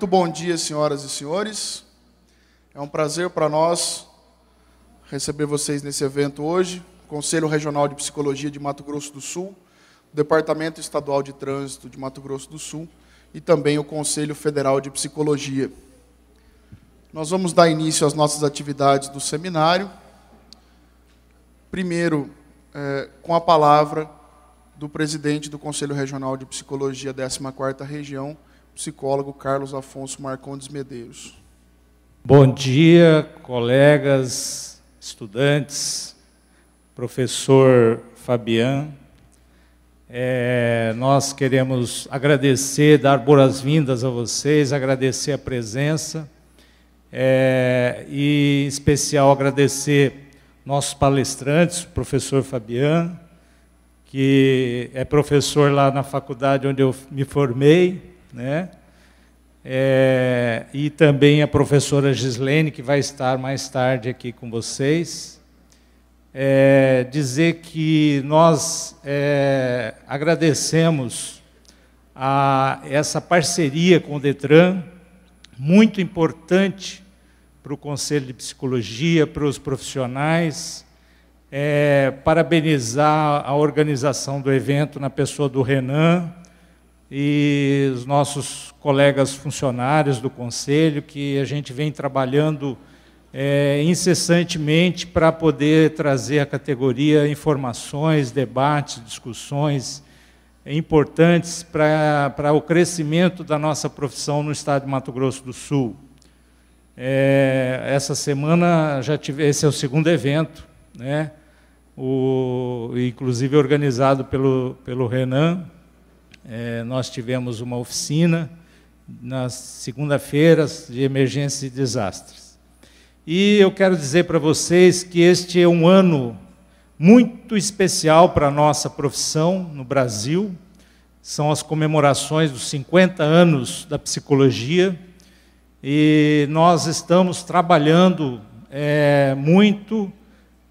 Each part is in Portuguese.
Muito bom dia, senhoras e senhores. É um prazer para nós receber vocês nesse evento hoje. Conselho Regional de Psicologia de Mato Grosso do Sul, Departamento Estadual de Trânsito de Mato Grosso do Sul e também o Conselho Federal de Psicologia. Nós vamos dar início às nossas atividades do seminário. Primeiro, com a palavra do presidente do Conselho Regional de Psicologia, 14ª Região, psicólogo Carlos Afonso Marcondes Medeiros. Bom dia, colegas, estudantes, professor Fabian. Nós queremos agradecer, dar boas-vindas a vocês, agradecer a presença e, em especial, agradecer nossos palestrantes, o professor Fabian, que é professor lá na faculdade onde eu me formei, né? E também a professora Gislene, que vai estar mais tarde aqui com vocês. Dizer que nós agradecemos a essa parceria com o Detran, muito importante para o Conselho de Psicologia, para os profissionais, parabenizar a organização do evento na pessoa do Renan e os nossos colegas funcionários do Conselho, que a gente vem trabalhando incessantemente para poder trazer à categoria informações, debates, discussões importantes para o crescimento da nossa profissão no estado de Mato Grosso do Sul. Essa semana esse é o segundo evento, né? Inclusive organizado pelo Renan. Nós tivemos uma oficina nas segunda-feiras de emergência e desastres. E eu quero dizer para vocês que este é um ano muito especial para a nossa profissão no Brasil. São as comemorações dos 50 anos da psicologia e nós estamos trabalhando muito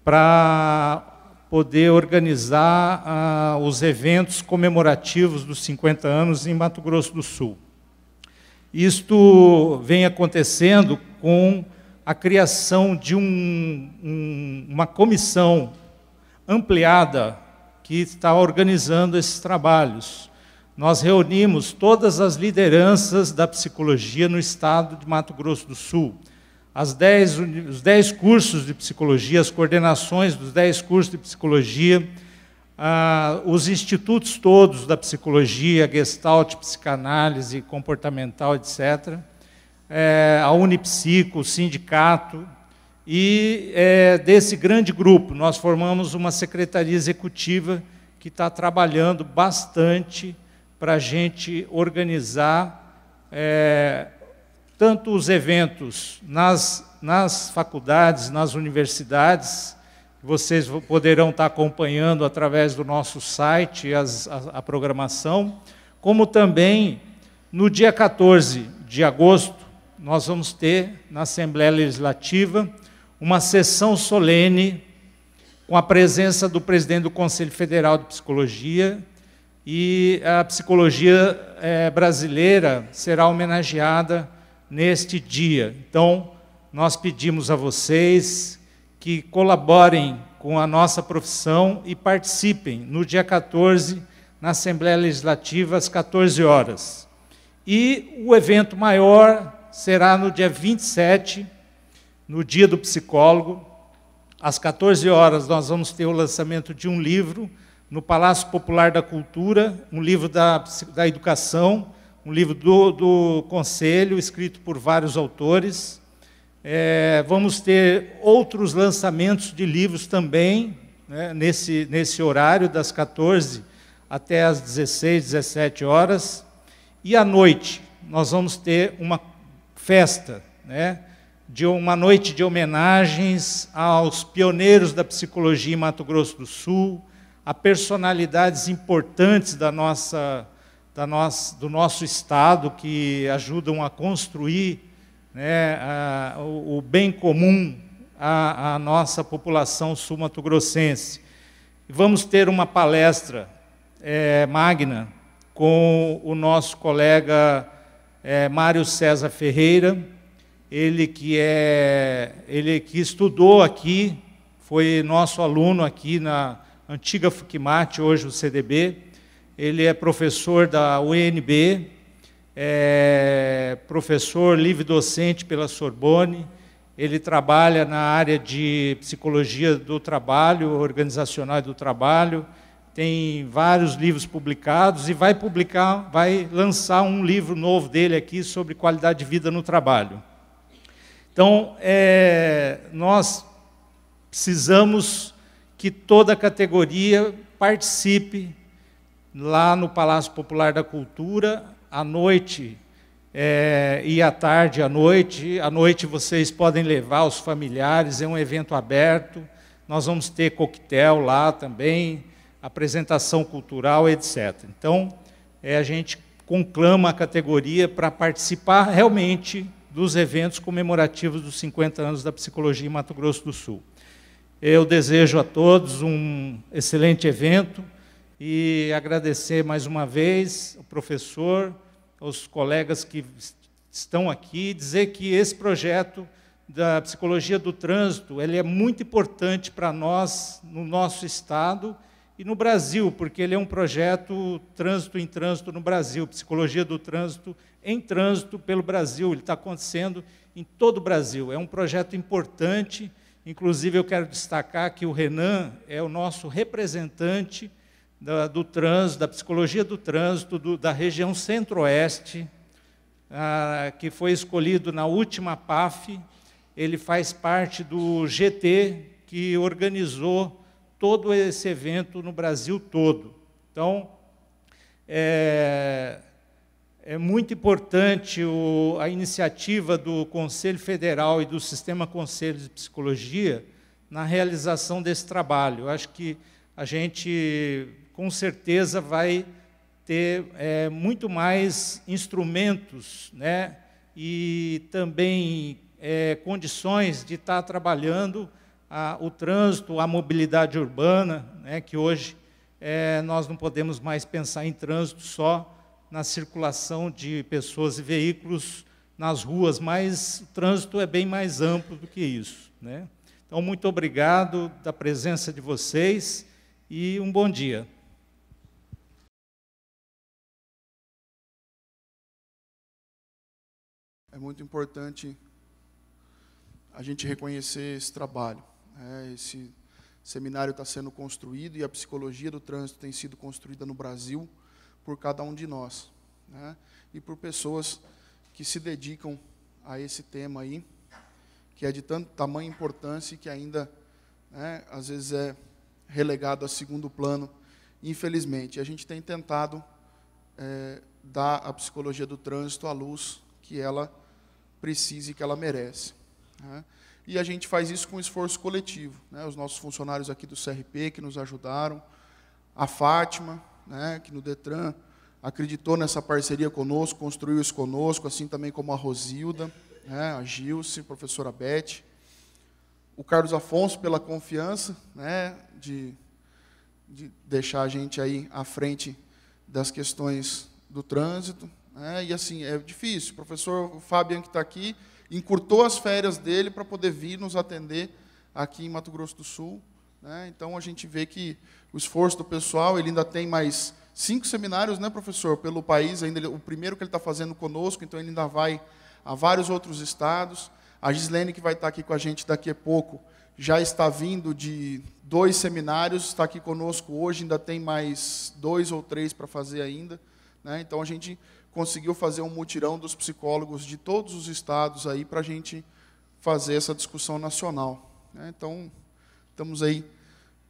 para poder organizar os eventos comemorativos dos 50 anos em Mato Grosso do Sul. Isto vem acontecendo com a criação de uma comissão ampliada que está organizando esses trabalhos. Nós reunimos todas as lideranças da psicologia no estado de Mato Grosso do Sul, os 10 cursos de psicologia, as coordenações dos 10 cursos de psicologia, os institutos todos da psicologia, Gestalt, psicanálise, comportamental, etc., a Unipsico, o sindicato, e desse grande grupo nós formamos uma secretaria executiva que está trabalhando bastante para a gente organizar tanto os eventos nas faculdades, nas universidades, vocês poderão estar acompanhando através do nosso site a programação, como também no dia 14 de agosto, nós vamos ter na Assembleia Legislativa uma sessão solene com a presença do presidente do Conselho Federal de Psicologia, e a psicologia brasileira será homenageada neste dia. Então, nós pedimos a vocês que colaborem com a nossa profissão e participem no dia 14, na Assembleia Legislativa, às 14 horas. E o evento maior será no dia 27, no Dia do Psicólogo. Às 14 horas, nós vamos ter o lançamento de um livro no Palácio Popular da Cultura, um livro da educação, um livro do Conselho, escrito por vários autores. Vamos ter outros lançamentos de livros também, né, nesse horário, das 14 até as 16, 17 horas. E à noite, nós vamos ter uma festa, né, uma noite de homenagens aos pioneiros da psicologia em Mato Grosso do Sul, a personalidades importantes do nosso estado, que ajudam a construir, né, o bem comum à nossa população sul-mato-grossense. Vamos ter uma palestra magna com o nosso colega Mário César Ferreira, ele que estudou aqui, foi nosso aluno aqui na antiga FUCMAT, hoje o CDB. Ele é professor da UNB, professor livre-docente pela Sorbonne. Ele trabalha na área de psicologia do trabalho, organizacional do trabalho, tem vários livros publicados e vai lançar um livro novo dele aqui sobre qualidade de vida no trabalho. Então, nós precisamos que toda a categoria participe lá no Palácio Popular da Cultura, à noite e à tarde à noite. À noite vocês podem levar os familiares, é um evento aberto, nós vamos ter coquetel lá também, apresentação cultural, etc. Então, a gente conclama a categoria para participar realmente dos eventos comemorativos dos 50 anos da psicologia em Mato Grosso do Sul. Eu desejo a todos um excelente evento e agradecer mais uma vez ao professor, aos colegas que estão aqui, dizer que esse projeto da psicologia do trânsito, ele é muito importante para nós, no nosso estado e no Brasil, porque ele é um projeto trânsito em trânsito no Brasil, psicologia do trânsito em trânsito pelo Brasil, ele está acontecendo em todo o Brasil, é um projeto importante. Inclusive, eu quero destacar que o Renan é o nosso representante do trânsito, da psicologia do trânsito, da região centro-oeste, que foi escolhido na última PAF. Ele faz parte do GT, que organizou todo esse evento no Brasil todo. Então, é muito importante a iniciativa do Conselho Federal e do Sistema Conselho de Psicologia na realização desse trabalho. Eu acho que a gente, com certeza, vai ter muito mais instrumentos, né, e também condições de estar trabalhando o trânsito, a mobilidade urbana, né, que hoje nós não podemos mais pensar em trânsito só na circulação de pessoas e veículos nas ruas, mas o trânsito é bem mais amplo do que isso, né? Então, muito obrigado da presença de vocês e um bom dia. É muito importante a gente reconhecer esse trabalho. Esse seminário está sendo construído e a psicologia do trânsito tem sido construída no Brasil por cada um de nós, né? E por pessoas que se dedicam a esse tema aí, que é de tanto tamanha importância e que ainda, né, às vezes é relegado a segundo plano, infelizmente. A gente tem tentado dar à psicologia do trânsito a luz que ela precisa e que ela merece, né? E a gente faz isso com esforço coletivo, né? Os nossos funcionários aqui do CRP que nos ajudaram, a Fátima, né, que no Detran acreditou nessa parceria conosco, construiu isso conosco, assim também como a Rosilda, né, a Gilce, a professora Beth, o Carlos Afonso pela confiança, né, de deixar a gente aí à frente das questões do trânsito, né, e assim, é difícil. O professor Fabian, que está aqui, encurtou as férias dele para poder vir nos atender aqui em Mato Grosso do Sul, né? Então, a gente vê que o esforço do pessoal, ele ainda tem mais 5 seminários, né, professor, pelo país, ainda o primeiro que ele está fazendo conosco, então ele ainda vai a vários outros estados. A Gislene, que vai estar aqui com a gente daqui a pouco, já está vindo de 2 seminários, está aqui conosco hoje, ainda tem mais 2 ou 3 para fazer ainda, né? Então, a gente conseguiu fazer um mutirão dos psicólogos de todos os estados aí para a gente fazer essa discussão nacional, né? Então, estamos aí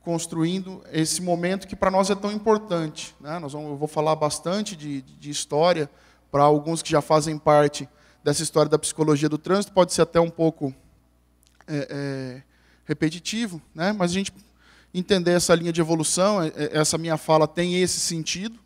construindo esse momento que para nós é tão importante, né? Eu vou falar bastante de história para alguns que já fazem parte dessa história da psicologia do trânsito, pode ser até um pouco repetitivo, né? Mas a gente entender essa linha de evolução, essa minha fala tem esse sentido,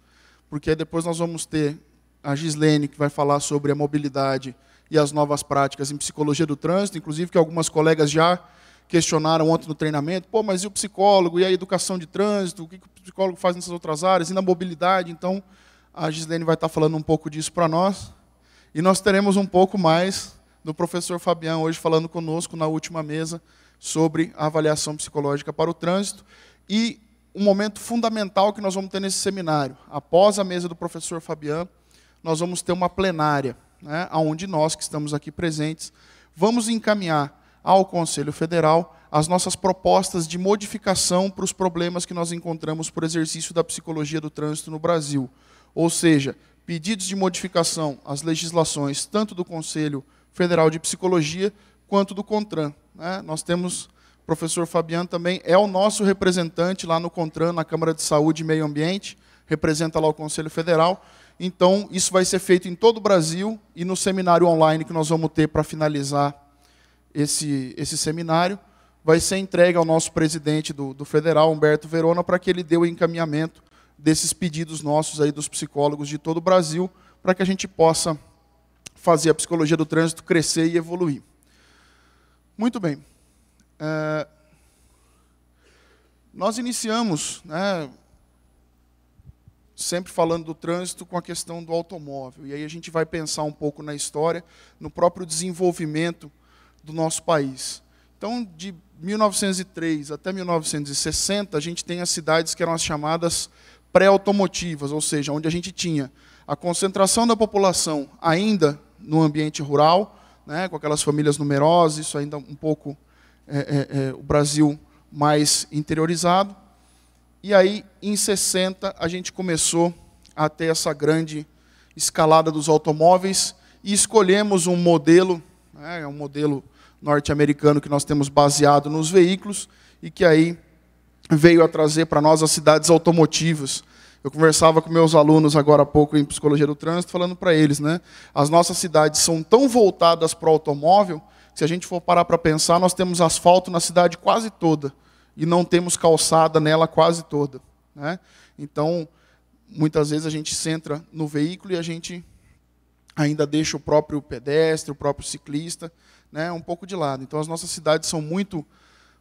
porque depois nós vamos ter a Gislene, que vai falar sobre a mobilidade e as novas práticas em psicologia do trânsito, inclusive que algumas colegas já questionaram ontem no treinamento, pô, mas e o psicólogo, e a educação de trânsito, o que o psicólogo faz nessas outras áreas, e na mobilidade? Então, a Gislene vai estar falando um pouco disso para nós. E nós teremos um pouco mais do professor Fabian hoje falando conosco na última mesa sobre a avaliação psicológica para o trânsito e um momento fundamental que nós vamos ter nesse seminário. Após a mesa do professor Fabian, nós vamos ter uma plenária, né, onde nós que estamos aqui presentes vamos encaminhar ao Conselho Federal as nossas propostas de modificação para os problemas que nós encontramos por exercício da psicologia do trânsito no Brasil. Ou seja, pedidos de modificação às legislações tanto do Conselho Federal de Psicologia quanto do CONTRAN, né? Nós temos, o professor Fabian também é o nosso representante lá no CONTRAN, na Câmara de Saúde e Meio Ambiente, representa lá o Conselho Federal. Então, isso vai ser feito em todo o Brasil e no seminário online que nós vamos ter para finalizar esse seminário, vai ser entregue ao nosso presidente do Federal, Humberto Verona, para que ele dê o encaminhamento desses pedidos nossos aí dos psicólogos de todo o Brasil, para que a gente possa fazer a psicologia do trânsito crescer e evoluir. Muito bem. Nós iniciamos, né, sempre falando do trânsito com a questão do automóvel. E aí a gente vai pensar um pouco na história, no próprio desenvolvimento do nosso país. Então, de 1903 até 1960, a gente tem as cidades que eram as chamadas pré-automotivas, ou seja, onde a gente tinha a concentração da população ainda no ambiente rural, né, com aquelas famílias numerosas, isso ainda um pouco o Brasil mais interiorizado. E aí, em 60, a gente começou a ter essa grande escalada dos automóveis e escolhemos um modelo, né, um modelo norte-americano que nós temos baseado nos veículos e que aí veio a trazer para nós as cidades automotivas. Eu conversava com meus alunos agora há pouco em Psicologia do Trânsito, falando para eles, né, as nossas cidades são tão voltadas para o automóvel, que se a gente for parar para pensar, nós temos asfalto na cidade quase toda, e não temos calçada nela quase toda, né? Então, muitas vezes a gente centra no veículo e a gente ainda deixa o próprio pedestre, o próprio ciclista, né, um pouco de lado. Então, as nossas cidades são muito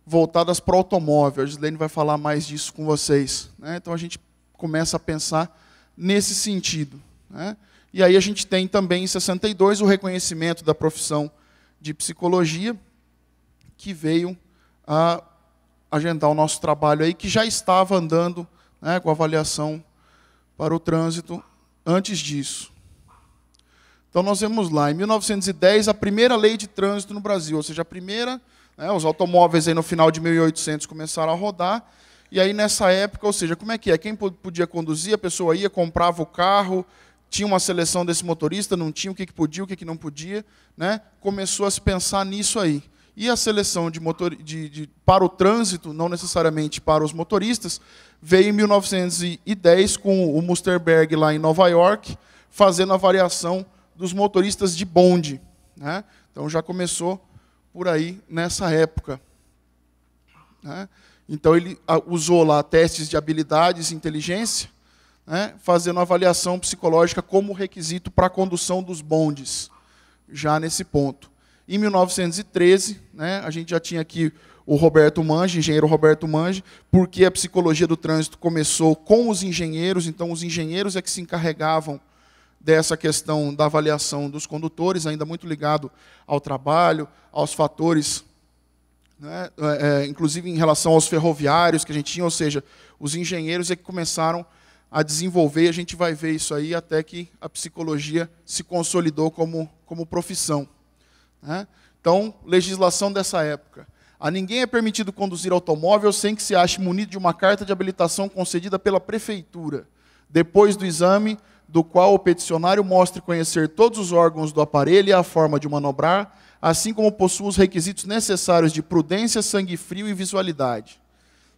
voltadas para o automóvel. A Gislene vai falar mais disso com vocês, né? Então, a gente começa a pensar nesse sentido, né? E aí a gente tem também, em 62, o reconhecimento da profissão de psicologia, que veio a agendar o nosso trabalho aí, que já estava andando, né, com avaliação para o trânsito antes disso. Então, nós vemos lá, em 1910, a primeira lei de trânsito no Brasil, ou seja, a primeira, né, os automóveis aí no final de 1800 começaram a rodar, e aí nessa época, ou seja, como é que é? Quem podia conduzir, a pessoa ia, comprava o carro, tinha uma seleção desse motorista, não tinha o que podia, o que não podia, né? Começou a se pensar nisso aí. E a seleção para o trânsito, não necessariamente para os motoristas, veio em 1910 com o Musterberg lá em Nova York, fazendo a variação dos motoristas de bonde, né? Então já começou por aí nessa época, né? Então ele usou lá testes de habilidades e inteligência, né, fazendo a avaliação psicológica como requisito para a condução dos bondes, já nesse ponto. Em 1913, né, a gente já tinha aqui o Roberto Mange, engenheiro Roberto Mange, porque a psicologia do trânsito começou com os engenheiros, então os engenheiros é que se encarregavam dessa questão da avaliação dos condutores, ainda muito ligado ao trabalho, aos fatores, né, inclusive em relação aos ferroviários que a gente tinha, ou seja, os engenheiros é que começaram a desenvolver, a gente vai ver isso aí até que a psicologia se consolidou como profissão, né? Então, legislação dessa época. A ninguém é permitido conduzir automóvel sem que se ache munido de uma carta de habilitação concedida pela prefeitura, depois do exame do qual o peticionário mostre conhecer todos os órgãos do aparelho e a forma de manobrar, assim como possua os requisitos necessários de prudência, sangue frio e visualidade,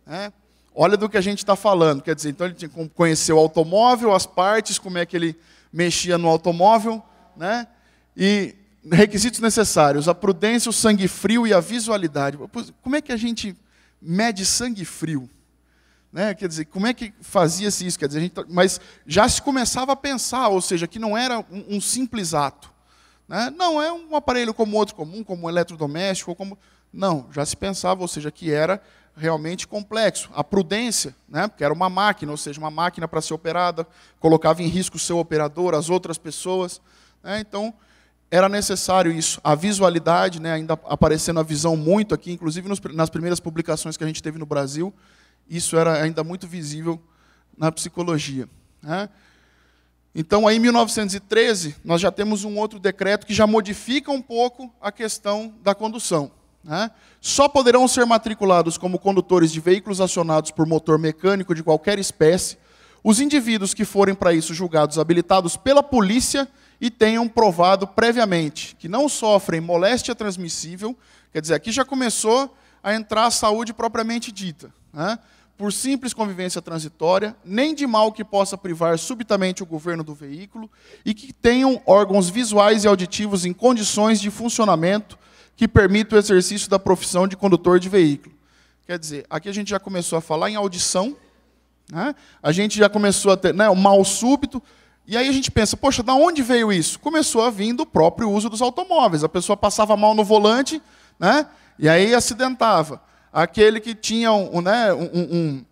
né? Olha do que a gente está falando. Quer dizer, então ele tinha que conhecer o automóvel, as partes, como é que ele mexia no automóvel, né? E requisitos necessários, a prudência, o sangue frio e a visualidade. Como é que a gente mede sangue frio? Né? Quer dizer, como é que fazia-se isso? Quer dizer, mas já se começava a pensar, ou seja, que não era um simples ato, né? Não é um aparelho como outro comum, como um eletrodoméstico, ou como... Não, já se pensava, ou seja, que era realmente complexo. A prudência, né? Porque era uma máquina, ou seja, uma máquina para ser operada, colocava em risco o seu operador, as outras pessoas, né? Então, era necessário isso. A visualidade, né, ainda aparecendo a visão muito aqui, inclusive nas primeiras publicações que a gente teve no Brasil, isso era ainda muito visível na psicologia, né? Então, aí, em 1913, nós já temos um outro decreto que já modifica um pouco a questão da condução, né? Só poderão ser matriculados como condutores de veículos acionados por motor mecânico de qualquer espécie os indivíduos que forem para isso julgados habilitados pela polícia e tenham provado previamente que não sofrem moléstia transmissível, quer dizer, aqui já começou a entrar a saúde propriamente dita, né? Por simples convivência transitória, nem de mal que possa privar subitamente o governo do veículo, e que tenham órgãos visuais e auditivos em condições de funcionamento que permitam o exercício da profissão de condutor de veículo. Quer dizer, aqui a gente já começou a falar em audição, né? A gente já começou a ter, né, o mal súbito, e aí a gente pensa, poxa, da onde veio isso? Começou a vir do próprio uso dos automóveis. A pessoa passava mal no volante, né, e aí acidentava. Aquele que tinha uma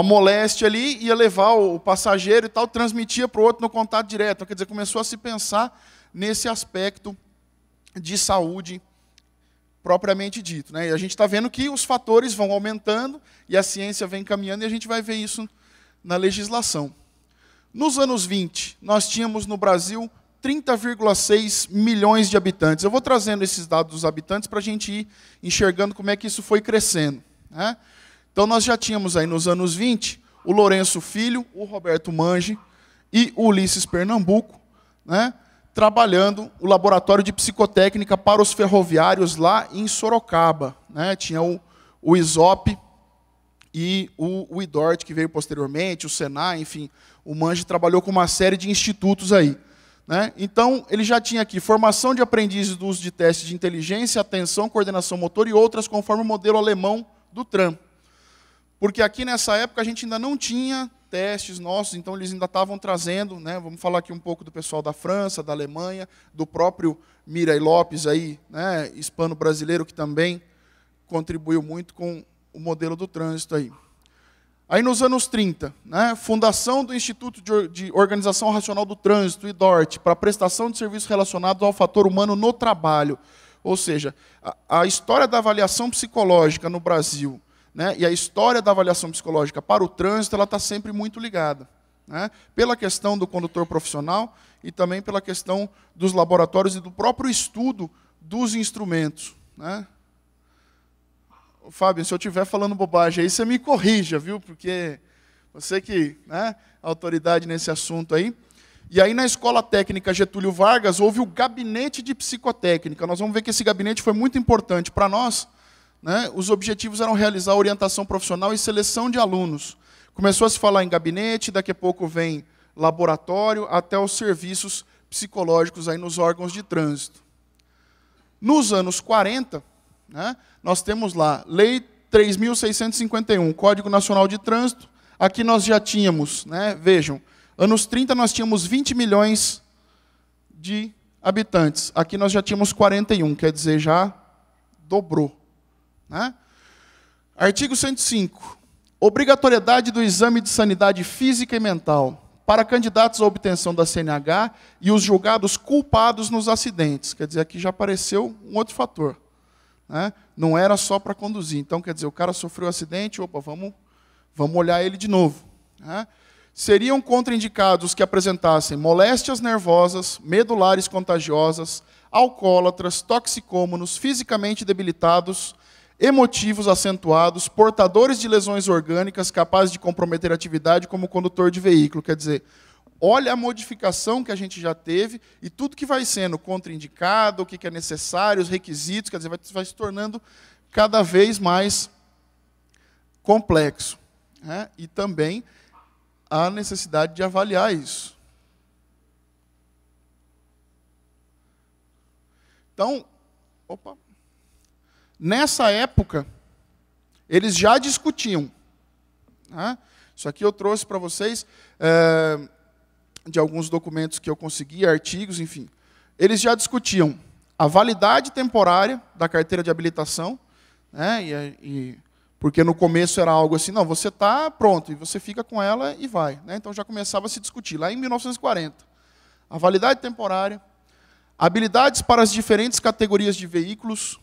moléstia ali, ia levar o passageiro e tal, transmitia para o outro no contato direto. Então, quer dizer, começou a se pensar nesse aspecto de saúde propriamente dito, né? E a gente está vendo que os fatores vão aumentando e a ciência vem caminhando e a gente vai ver isso na legislação. Nos anos 20, nós tínhamos no Brasil 30,6 milhões de habitantes. Eu vou trazendo esses dados dos habitantes para a gente ir enxergando como é que isso foi crescendo, né? Então, nós já tínhamos aí nos anos 20 o Lourenço Filho, o Roberto Mange e o Ulisses Pernambuco, né, trabalhando o laboratório de psicotécnica para os ferroviários lá em Sorocaba, né? Tinha o ISOP e o IDORT, que veio posteriormente, o Senai, enfim, o Mange trabalhou com uma série de institutos aí, né? Então, ele já tinha aqui formação de aprendizes do uso de testes de inteligência, atenção, coordenação motor e outras, conforme o modelo alemão do TRAN. Porque aqui nessa época a gente ainda não tinha testes nossos, então eles ainda estavam trazendo, né? Vamos falar aqui um pouco do pessoal da França, da Alemanha, do próprio Mirai Lopes, aí, né, hispano-brasileiro, que também contribuiu muito com o modelo do trânsito aí. Aí, nos anos 30, né, fundação do Instituto de Organização Racional do Trânsito, IDORT, para prestação de serviços relacionados ao fator humano no trabalho. Ou seja, a história da avaliação psicológica no Brasil, né, e a história da avaliação psicológica para o trânsito, ela está sempre muito ligada, né, pela questão do condutor profissional e também pela questão dos laboratórios e do próprio estudo dos instrumentos, né. Fábio, se eu estiver falando bobagem aí, você me corrija, viu? Porque você que, né, autoridade nesse assunto aí. E aí, na Escola Técnica Getúlio Vargas, houve o gabinete de psicotécnica. Nós vamos ver que esse gabinete foi muito importante para nós, né? Os objetivos eram realizar orientação profissional e seleção de alunos. Começou a se falar em gabinete, daqui a pouco vem laboratório, até os serviços psicológicos aí nos órgãos de trânsito. Nos anos 40, né, nós temos lá Lei 3.651, Código Nacional de Trânsito. Aqui nós já tínhamos, né, vejam, anos 30 nós tínhamos 20 milhões de habitantes. Aqui nós já tínhamos 41, quer dizer, já dobrou, né? Artigo 105. Obrigatoriedade do exame de sanidade física e mental para candidatos à obtenção da CNH e os julgados culpados nos acidentes. Quer dizer, aqui já apareceu um outro fator, né? Não era só para conduzir. Então, quer dizer, o cara sofreu um acidente, opa, vamos olhar ele de novo, né? Seriam contraindicados os que apresentassem moléstias nervosas, medulares contagiosas, alcoólatras, toxicômanos, fisicamente debilitados, emotivos acentuados, portadores de lesões orgânicas capazes de comprometer a atividade como condutor de veículo. Quer dizer, olha a modificação que a gente já teve e tudo que vai sendo contraindicado, o que é necessário, os requisitos, quer dizer, vai se tornando cada vez mais complexo, né? E também a necessidade de avaliar isso. Então, nessa época, eles já discutiam, né? Isso aqui eu trouxe para vocês de alguns documentos que eu consegui, artigos, enfim. Eles já discutiam a validade temporária da carteira de habilitação, né? Porque no começo era algo assim, não, você está pronto, e você fica com ela e vai, né? Então já começava a se discutir, lá em 1940. A validade temporária, habilidades para as diferentes categorias de veículos,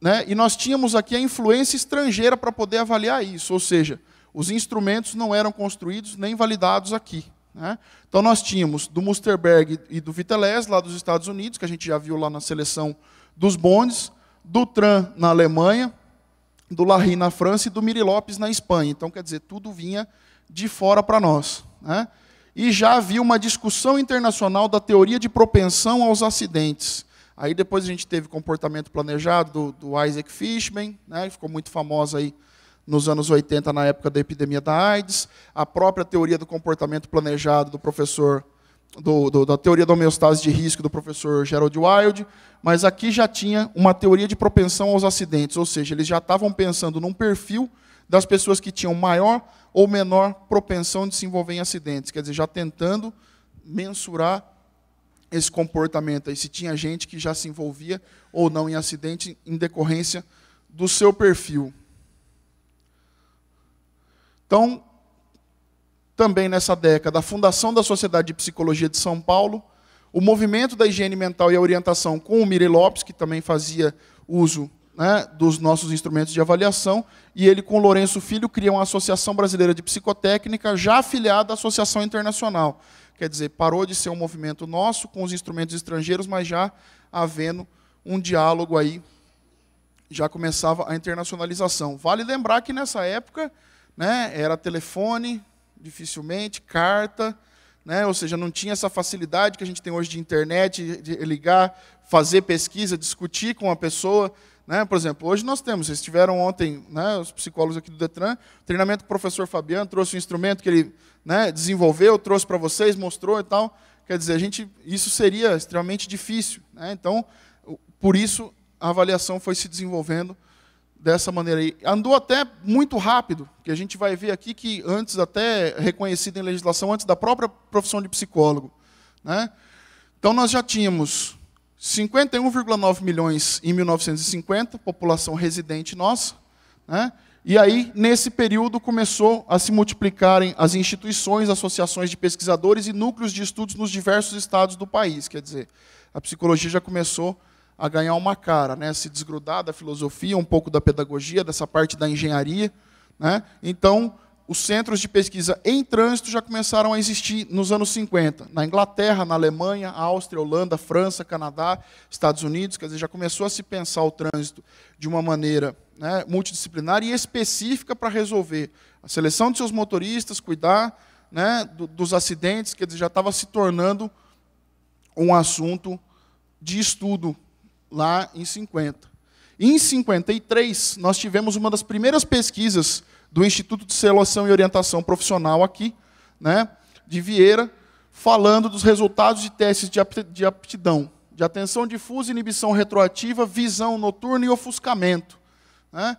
né? E nós tínhamos aqui a influência estrangeira para poder avaliar isso, ou seja, os instrumentos não eram construídos nem validados aqui, né? Então nós tínhamos do Musterberg e do Vitelez, lá dos Estados Unidos, que a gente já viu lá na seleção dos bondes, do Tran na Alemanha, do Larry na França e do Miri Lopes na Espanha. Então, quer dizer, tudo vinha de fora para nós, né? E já havia uma discussão internacional da teoria de propensão aos acidentes. Aí depois a gente teve comportamento planejado do Isaac Fishman, né, que ficou muito famosa aí nos anos 80, na época da epidemia da AIDS, a própria teoria do comportamento planejado do professor, da teoria da homeostase de risco do professor Gerald Wilde, mas aqui já tinha uma teoria de propensão aos acidentes, ou seja, eles já estavam pensando num perfil das pessoas que tinham maior ou menor propensão de se envolver em acidentes, quer dizer, já tentando mensurar esse comportamento aí, se tinha gente que já se envolvia ou não em acidente em decorrência do seu perfil. Então, também nessa década, a fundação da Sociedade de Psicologia de São Paulo, o movimento da higiene mental e a orientação com o Miri Lopes, que também fazia uso, né, dos nossos instrumentos de avaliação, e ele com o Lourenço Filho criam a Associação Brasileira de Psicotécnica, já afiliada à Associação Internacional. Quer dizer, parou de ser um movimento nosso com os instrumentos estrangeiros, mas já havendo um diálogo aí, já começava a internacionalização. Vale lembrar que nessa época, né, era telefone, dificilmente, carta, né, ou seja, não tinha essa facilidade que a gente tem hoje de internet, de ligar, fazer pesquisa, discutir com a pessoa, né? Por exemplo, hoje nós temos, vocês tiveram ontem, né, os psicólogos aqui do Detran, treinamento com o professor Fabiano, trouxe um instrumento que ele, né, desenvolveu, trouxe para vocês, mostrou e tal. Quer dizer, isso seria extremamente difícil, né? Então, por isso, a avaliação foi se desenvolvendo dessa maneira aí. Andou até muito rápido, que a gente vai ver aqui que antes, até reconhecido em legislação, antes da própria profissão de psicólogo, né? Então, nós já tínhamos 51,9 milhões em 1950, população residente nossa, né? E aí, nesse período, começou a se multiplicarem as instituições, associações de pesquisadores e núcleos de estudos nos diversos estados do país. Quer dizer, a psicologia já começou a ganhar uma cara, né? Se desgrudar da filosofia, um pouco da pedagogia, dessa parte da engenharia, né? Então, os centros de pesquisa em trânsito já começaram a existir nos anos 50, na Inglaterra, na Alemanha, Áustria, Holanda, França, Canadá, Estados Unidos. Quer dizer, já começou a se pensar o trânsito de uma maneira, né, multidisciplinar e específica para resolver a seleção de seus motoristas, cuidar, né, dos acidentes. Quer dizer, já estava se tornando um assunto de estudo lá em 50. E em 53, nós tivemos uma das primeiras pesquisas do Instituto de Seleção e Orientação Profissional aqui, né, de Vieira, falando dos resultados de testes de aptidão, de atenção difusa, inibição retroativa, visão noturna e ofuscamento, né?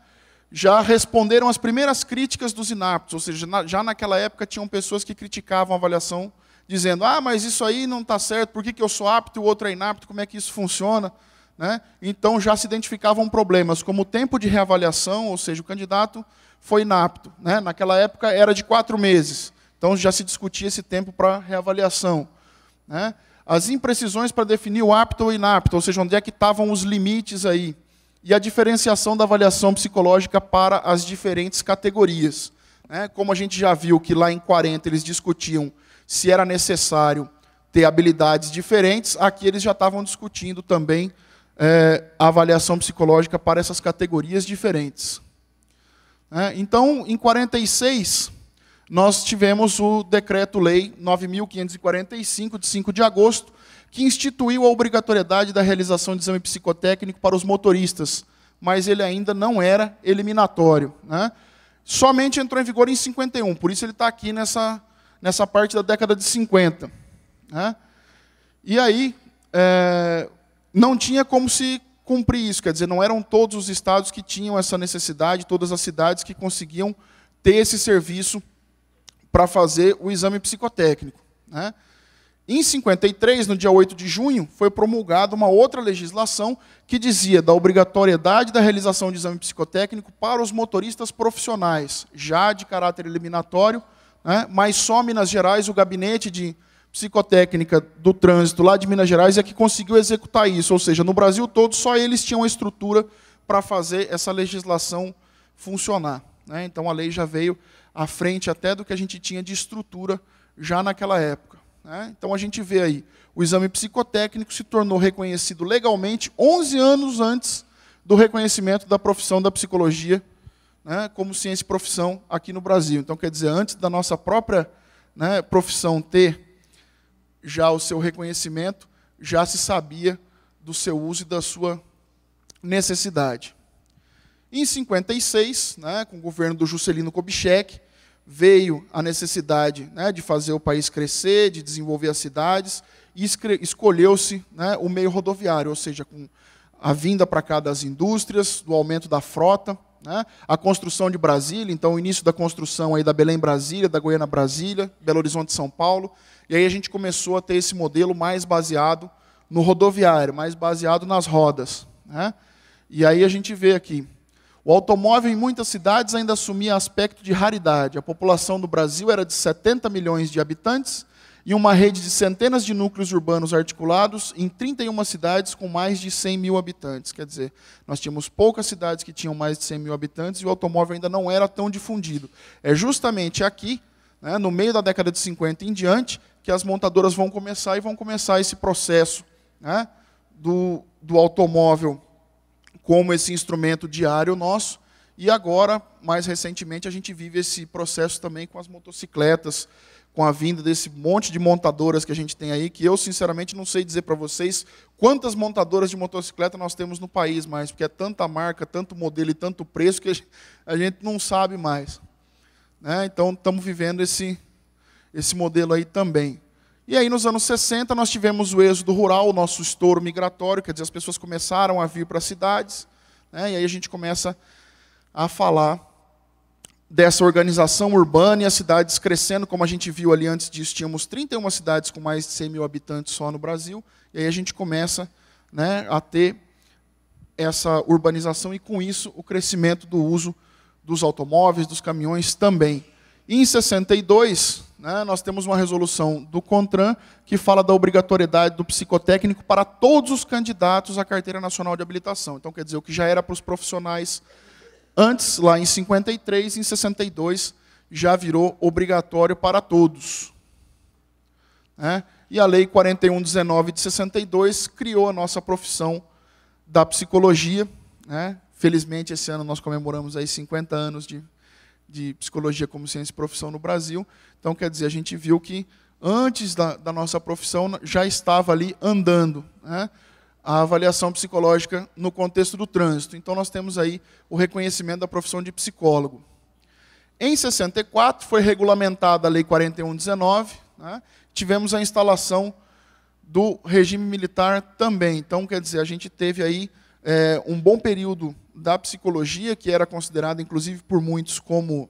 Já responderam as primeiras críticas dos inaptos, ou seja, já naquela época tinham pessoas que criticavam a avaliação, dizendo, mas isso aí não está certo, por que eu sou apto e o outro é inapto, como é que isso funciona? Né? Então já se identificavam problemas, como o tempo de reavaliação, ou seja, o candidato foi inapto, né? Naquela época era de 4 meses, então já se discutia esse tempo para reavaliação, né? As imprecisões para definir o apto ou inapto, ou seja, onde é que estavam os limites aí, e a diferenciação da avaliação psicológica para as diferentes categorias, né? Como a gente já viu que lá em 40 eles discutiam se era necessário ter habilidades diferentes, aqui eles já estavam discutindo também a avaliação psicológica para essas categorias diferentes. Então, em 46, nós tivemos o Decreto-Lei 9.545, de 5 de agosto, que instituiu a obrigatoriedade da realização de exame psicotécnico para os motoristas, mas ele ainda não era eliminatório, né? Somente entrou em vigor em 51, por isso ele está aqui nessa parte da década de 50. Né? E aí, não tinha como se cumprir isso, quer dizer, não eram todos os estados que tinham essa necessidade, todas as cidades que conseguiam ter esse serviço para fazer o exame psicotécnico. Né? Em 53, no dia 8 de junho, foi promulgada uma outra legislação que dizia da obrigatoriedade da realização de exame psicotécnico para os motoristas profissionais, já de caráter eliminatório, né? Mas só Minas Gerais, o Gabinete de Psicotécnica do Trânsito, lá de Minas Gerais, é que conseguiu executar isso. Ou seja, no Brasil todo, só eles tinham a estrutura para fazer essa legislação funcionar, né? Então, a lei já veio à frente até do que a gente tinha de estrutura já naquela época, né? Então, a gente vê aí, o exame psicotécnico se tornou reconhecido legalmente 11 anos antes do reconhecimento da profissão da psicologia, né, como ciência e profissão aqui no Brasil. Então, quer dizer, antes da nossa própria, né, profissão ter já o seu reconhecimento, já se sabia do seu uso e da sua necessidade. Em 56, né, com o governo do Juscelino Kubitschek, veio a necessidade, né, de fazer o país crescer, de desenvolver as cidades, e escolheu-se, né, o meio rodoviário, ou seja, com a vinda para cá das indústrias, do aumento da frota, né, a construção de Brasília, então o início da construção aí da Belém-Brasília, da Goiânia-Brasília, Belo Horizonte-São Paulo, e aí a gente começou a ter esse modelo mais baseado no rodoviário, mais baseado nas rodas, né? E aí a gente vê aqui, o automóvel em muitas cidades ainda assumia aspecto de raridade. A população do Brasil era de 70 milhões de habitantes e uma rede de centenas de núcleos urbanos articulados em 31 cidades com mais de 100 mil habitantes. Quer dizer, nós tínhamos poucas cidades que tinham mais de 100 mil habitantes e o automóvel ainda não era tão difundido. É justamente aqui, né, no meio da década de 50 em diante, que as montadoras vão começar esse processo, né, do automóvel como esse instrumento diário nosso, e agora, mais recentemente, a gente vive esse processo também com as motocicletas, com a vinda desse monte de montadoras que a gente tem aí, que eu, sinceramente, não sei dizer para vocês quantas montadoras de motocicleta nós temos no país mais, porque é tanta marca, tanto modelo e tanto preço que a gente não sabe mais, né? Então, estamos vivendo esse modelo aí também. E aí, nos anos 60, nós tivemos o êxodo rural, o nosso estouro migratório, quer dizer, as pessoas começaram a vir para as cidades, né, e aí a gente começa a falar dessa organização urbana e as cidades crescendo, como a gente viu ali antes disso, tínhamos 31 cidades com mais de 100 mil habitantes só no Brasil, e aí a gente começa, né, a ter essa urbanização e, com isso, o crescimento do uso dos automóveis, dos caminhões também. E em 62, né, nós temos uma resolução do CONTRAN que fala da obrigatoriedade do psicotécnico para todos os candidatos à Carteira Nacional de Habilitação. Então, quer dizer, o que já era para os profissionais antes, lá em 53, em 62, já virou obrigatório para todos, né? E a Lei 4119 de 62 criou a nossa profissão da psicologia, né? Felizmente, esse ano nós comemoramos aí 50 anos de psicologia como ciência e profissão no Brasil. Então, quer dizer, a gente viu que antes da nossa profissão já estava ali andando, né, a avaliação psicológica no contexto do trânsito. Então, nós temos aí o reconhecimento da profissão de psicólogo. Em 64, foi regulamentada a Lei 4119, né, tivemos a instalação do regime militar também. Então, quer dizer, a gente teve aí um bom período da psicologia, que era considerada, inclusive, por muitos como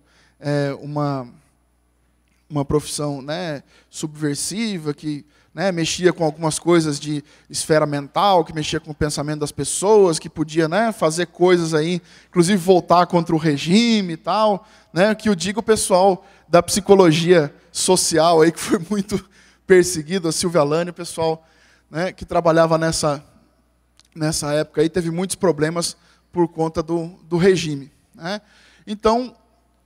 uma profissão, né, subversiva, que, né, mexia com algumas coisas de esfera mental, que mexia com o pensamento das pessoas, que podia, né, fazer coisas aí, inclusive voltar contra o regime e tal, né, que eu digo o pessoal da psicologia social aí, que foi muito perseguido, a Silvia Lani, o pessoal, né, que trabalhava nessa época aí, teve muitos problemas por conta do regime, né? Então,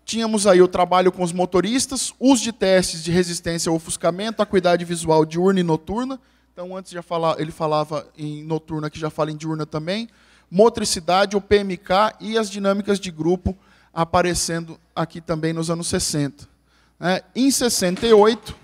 tínhamos aí o trabalho com os motoristas, uso de testes de resistência ao ofuscamento, acuidade visual diurna e noturna. Então, antes ele falava em noturna, aqui já fala em diurna também. Motricidade, o PMK e as dinâmicas de grupo aparecendo aqui também nos anos 60. Em 68,